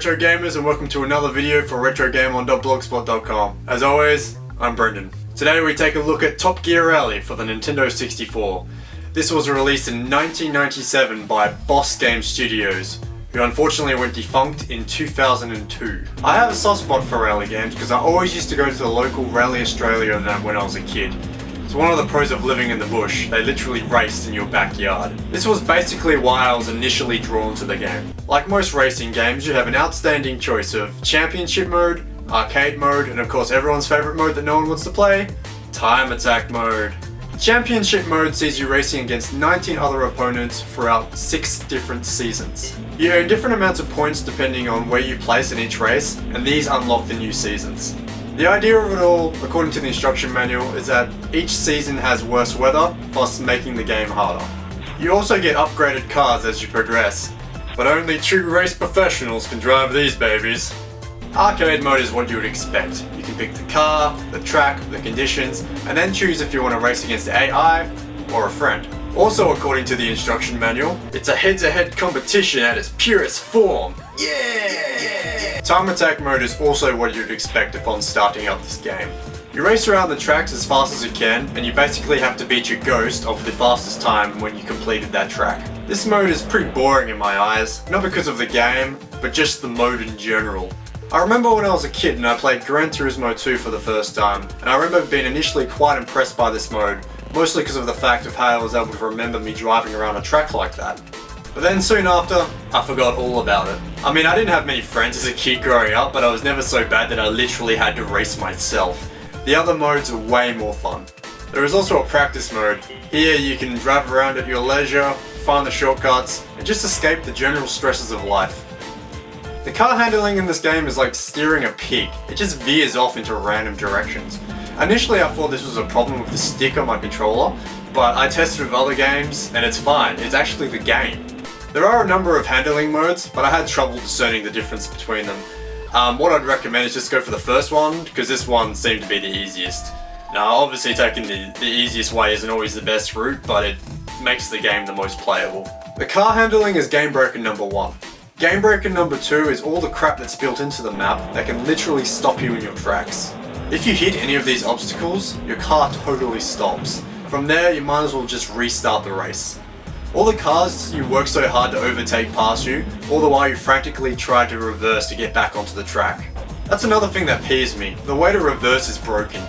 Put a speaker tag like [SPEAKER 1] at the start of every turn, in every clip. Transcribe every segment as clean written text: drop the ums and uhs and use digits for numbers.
[SPEAKER 1] retro gamers, and welcome to another video for retrogameon.blogspot.com. As always, I'm Brendan. Today we take a look at Top Gear Rally for the Nintendo 64. This was released in 1997 by Boss Game Studios, who unfortunately went defunct in 2002. I have a soft spot for rally games because I always used to go to the local Rally Australia event when I was a kid. It's one of the pros of living in the bush. They literally raced in your backyard. This was basically why I was initially drawn to the game. Like most racing games, you have an outstanding choice of championship mode, arcade mode, and of course everyone's favourite mode that no one wants to play, time attack mode. Championship mode sees you racing against 19 other opponents throughout 6 different seasons. You earn different amounts of points depending on where you place in each race, and these unlock the new seasons. The idea of it all, according to the instruction manual, is that each season has worse weather, thus making the game harder. You also get upgraded cars as you progress, but only true race professionals can drive these babies. Arcade mode is what you would expect. You can pick the car, the track, the conditions, and then choose if you want to race against AI or a friend. Also, according to the instruction manual, it's a head-to-head competition at its purest form. Yeah! Time attack mode is also what you'd expect upon starting up this game. You race around the tracks as fast as you can, and you basically have to beat your ghost of the fastest time when you completed that track. This mode is pretty boring in my eyes, not because of the game, but just the mode in general. I remember when I was a kid and I played Gran Turismo 2 for the first time, and I remember being initially quite impressed by this mode, mostly because of the fact of how I was able to remember me driving around a track like that. But then soon after, I forgot all about it. I mean, I didn't have many friends as a kid growing up, but I was never so bad that I literally had to race myself. The other modes are way more fun. There is also a practice mode. Here you can drive around at your leisure, find the shortcuts, and just escape the general stresses of life. The car handling in this game is like steering a pig. It just veers off into random directions. Initially I thought this was a problem with the stick on my controller, but I tested with other games and it's fine. It's actually the game. There are a number of handling modes, but I had trouble discerning the difference between them. What I'd recommend is just go for the first one, because this one seemed to be the easiest. Now obviously taking the easiest way isn't always the best route, but it makes the game the most playable. The car handling is game breaker number 1. Game breaker number 2 is all the crap that's built into the map that can literally stop you in your tracks. If you hit any of these obstacles, your car totally stops. From there, you might as well just restart the race. All the cars you work so hard to overtake pass you, all the while you frantically try to reverse to get back onto the track. That's another thing that peeves me. The way to reverse is broken.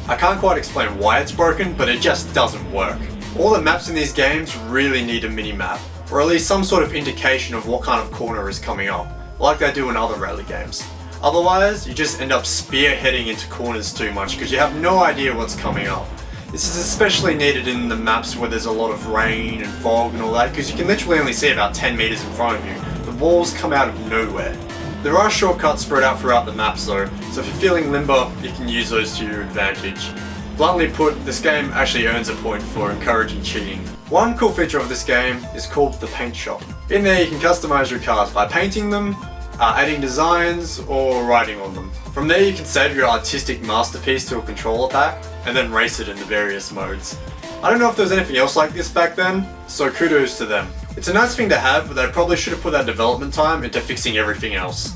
[SPEAKER 1] I can't quite explain why it's broken, but it just doesn't work. All the maps in these games really need a mini-map, or at least some sort of indication of what kind of corner is coming up, like they do in other rally games. Otherwise, you just end up spearheading into corners too much because you have no idea what's coming up. This is especially needed in the maps where there's a lot of rain and fog and all that, because you can literally only see about 10 meters in front of you. The walls come out of nowhere. There are shortcuts spread out throughout the maps though, so if you're feeling limber, you can use those to your advantage. Bluntly put, this game actually earns a point for encouraging cheating. One cool feature of this game is called the paint shop. In there you can customize your cars by painting them, adding designs, or writing on them. From there you can save your artistic masterpiece to a controller pack, and then race it in the various modes. I don't know if there was anything else like this back then, so kudos to them. It's a nice thing to have, but they probably should have put that development time into fixing everything else.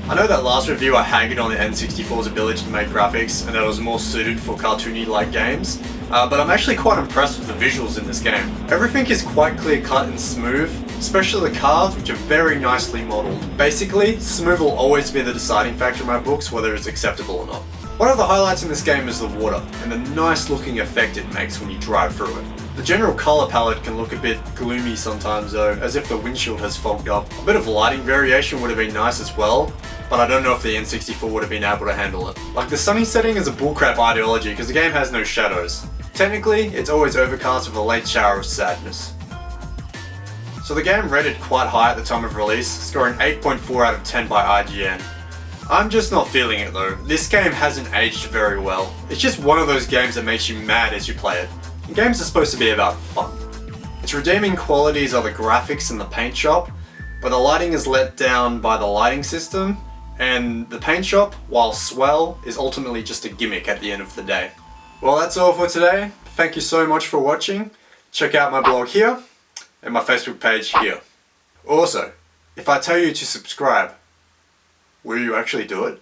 [SPEAKER 1] I know that last review I hagged on the N64's ability to make graphics, and that it was more suited for cartoony-like games, but I'm actually quite impressed with the visuals in this game. Everything is quite clear-cut and smooth, especially the cars, which are very nicely modelled. Basically, smooth will always be the deciding factor in my books, whether it's acceptable or not. One of the highlights in this game is the water, and the nice looking effect it makes when you drive through it. The general colour palette can look a bit gloomy sometimes though, as if the windshield has fogged up. A bit of lighting variation would have been nice as well, but I don't know if the N64 would have been able to handle it. Like, the sunny setting is a bullcrap ideology because the game has no shadows. Technically, it's always overcast with a late shower of sadness. So the game rated quite high at the time of release, scoring 8.4 out of 10 by IGN. I'm just not feeling it though. This game hasn't aged very well. It's just one of those games that makes you mad as you play it. And games are supposed to be about fun. Its redeeming qualities are the graphics and the paint shop, but the lighting is let down by the lighting system, and the paint shop, while swell, is ultimately just a gimmick at the end of the day. Well, that's all for today. Thank you so much for watching. Check out my blog here, and my Facebook page here. Also, if I tell you to subscribe, Will you actually do it?